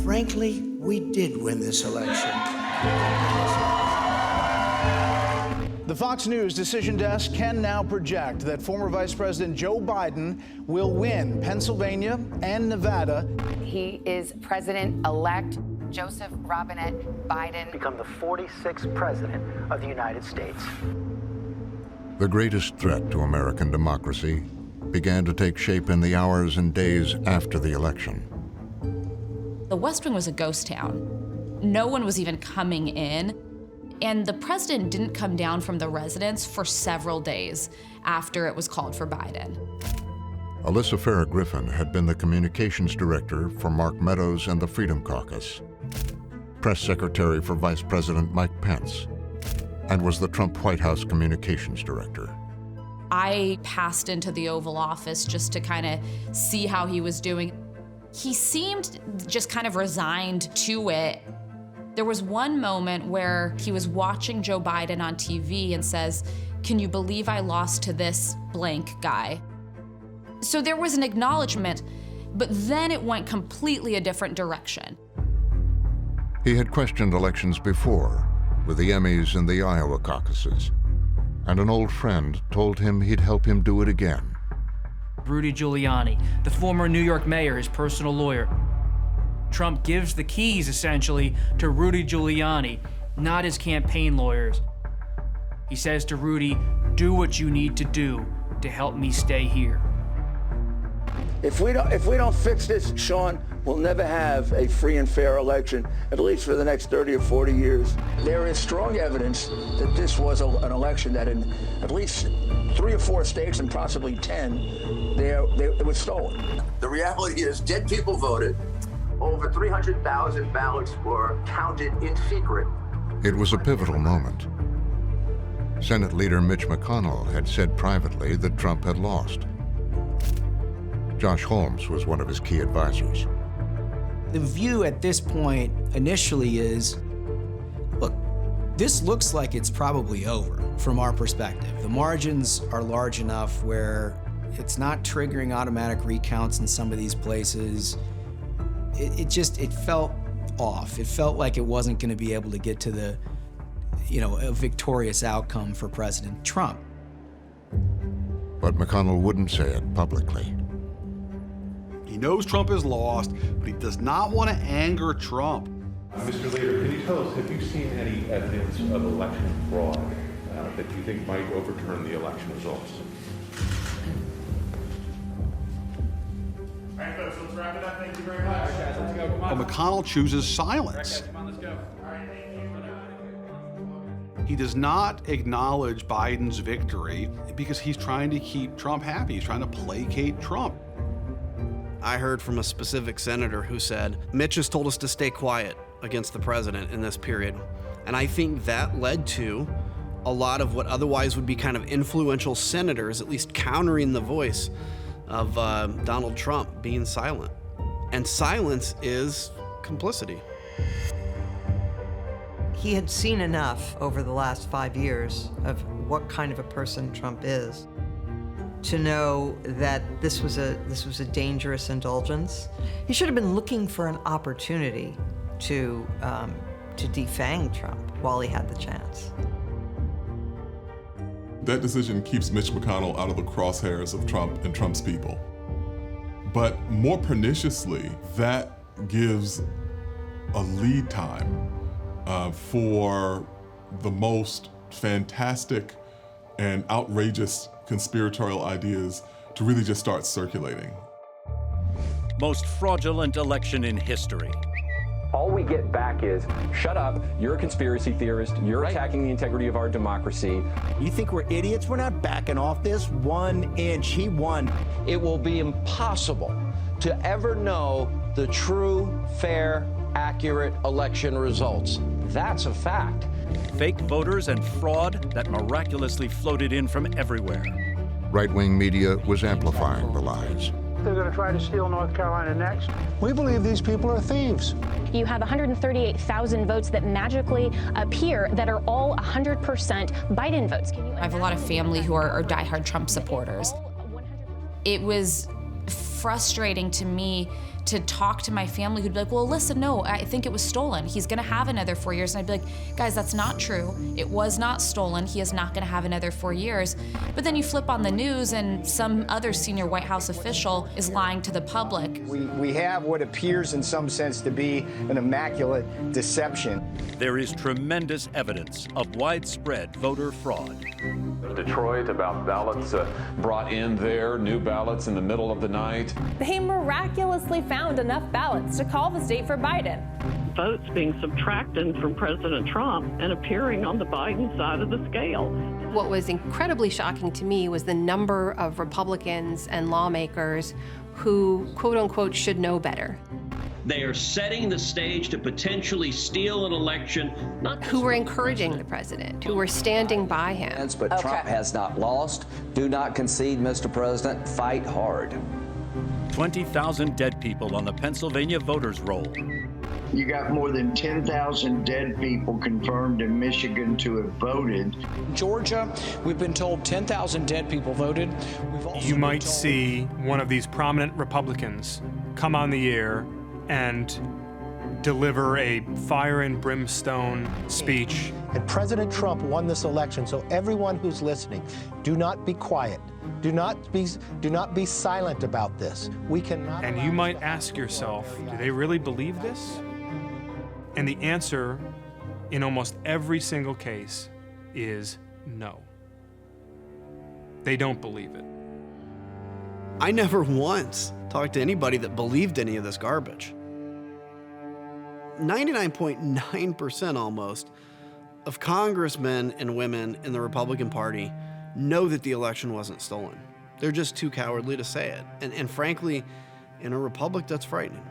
Frankly, we did win this election. The Fox News decision desk can now project that former Vice President Joe Biden will win Pennsylvania and Nevada. He is President-elect Joseph Robinette Biden. Become the 46th President of the United States. The greatest threat to American democracy began to take shape in the hours and days after the election. The West Wing was a ghost town. No one was even coming in. And the president didn't come down from the residence for several days after it was called for Biden. Alyssa Farah Griffin had been the communications director for Mark Meadows and the Freedom Caucus, press secretary for Vice President Mike Pence, and was the Trump White House communications director. I passed into the Oval Office just to kind of see how he was doing. He seemed just kind of resigned to it. There was one moment where he was watching Joe Biden on TV and says, "Can you believe I lost to this blank guy?" So there was an acknowledgement, but then it went completely a different direction. He had questioned elections before, with the Emmys and the Iowa caucuses, and an old friend told him he'd help him do it again. Rudy Giuliani, the former New York mayor, his personal lawyer. Trump gives the keys, essentially, to Rudy Giuliani, not his campaign lawyers. He says to Rudy, "Do what you need to do to help me stay here." If we don't fix this, Sean, we'll never have a free and fair election, at least for the next 30 or 40 years. There is strong evidence that this was an election that in at least 3 or 4 states and possibly 10, it was stolen. The reality is dead people voted. Over 300,000 ballots were counted in secret. It was a pivotal moment. Senate leader Mitch McConnell had said privately that Trump had lost. Josh Holmes was one of his key advisors. The view at this point initially is, look, this looks like it's probably over from our perspective. The margins are large enough where it's not triggering automatic recounts in some of these places. It felt off. It felt like it wasn't going to be able to get to the, a victorious outcome for President Trump. But McConnell wouldn't say it publicly. He knows Trump is lost, but he does not want to anger Trump. Mr. Leader, can you tell us, have you seen any evidence of election fraud that you think might overturn the election results? All right, folks, let's wrap it up. Thank you very much. All right, guys, let's go. Come on. But McConnell chooses silence. All right, guys, come on, let's go. All right, thank you. He does not acknowledge Biden's victory because he's trying to keep Trump happy. He's trying to placate Trump. I heard from a specific senator who said, Mitch has told us to stay quiet against the president in this period. And I think that led to a lot of what otherwise would be kind of influential senators, at least countering the voice of Donald Trump, being silent. And silence is complicity. He had seen enough over the last 5 years of what kind of a person Trump is to know that this was a dangerous indulgence. He should have been looking for an opportunity to defang Trump while he had the chance. That decision keeps Mitch McConnell out of the crosshairs of Trump and Trump's people. But more perniciously, that gives a lead time for the most fantastic and outrageous conspiratorial ideas to really just start circulating. Most fraudulent election in history. All we get back is, shut up, you're a conspiracy theorist, you're attacking the integrity of our democracy. You think we're idiots? We're not backing off this 1 inch. He won. It will be impossible to ever know the true, fair, accurate election results. That's a fact. Fake voters and fraud that miraculously floated in from everywhere. Right-wing media was amplifying the lies. They're going to try to steal North Carolina next. We believe these people are thieves. You have 138,000 votes that magically appear that are all 100% Biden votes. I have a lot of family who are diehard Trump supporters. It was frustrating to me to talk to my family who'd be like, well, listen, no, I think it was stolen. He's gonna have another 4 years. And I'd be like, guys, that's not true. It was not stolen. He is not gonna have another 4 years. But then you flip on the news and some other senior White House official is lying to the public. We have what appears in some sense to be an immaculate deception. There is tremendous evidence of widespread voter fraud. Detroit, about ballots brought in there, new ballots in the middle of the night. They miraculously found enough ballots to call the state for Biden. Votes being subtracted from President Trump and appearing on the Biden side of the scale. What was incredibly shocking to me was the number of Republicans and lawmakers who, quote unquote, should know better. They are setting the stage to potentially steal an election. Who were encouraging the president, who were standing by him. But Trump has not lost. Do not concede, Mr. President. Fight hard. 20,000 dead people on the Pennsylvania voters' roll. You got more than 10,000 dead people confirmed in Michigan to have voted. Georgia, we've been told 10,000 dead people voted. You might see one of these prominent Republicans come on the air and deliver a fire and brimstone speech. And President Trump won this election, so everyone who's listening, do not be quiet. Do not be silent about this. We cannot. And you might ask yourself, do they really believe this? And the answer in almost every single case is no. They don't believe it. I never once talked to anybody that believed any of this garbage. 99.9% almost of congressmen and women in the Republican Party know that the election wasn't stolen. They're just too cowardly to say it. And frankly, in a republic, that's frightening.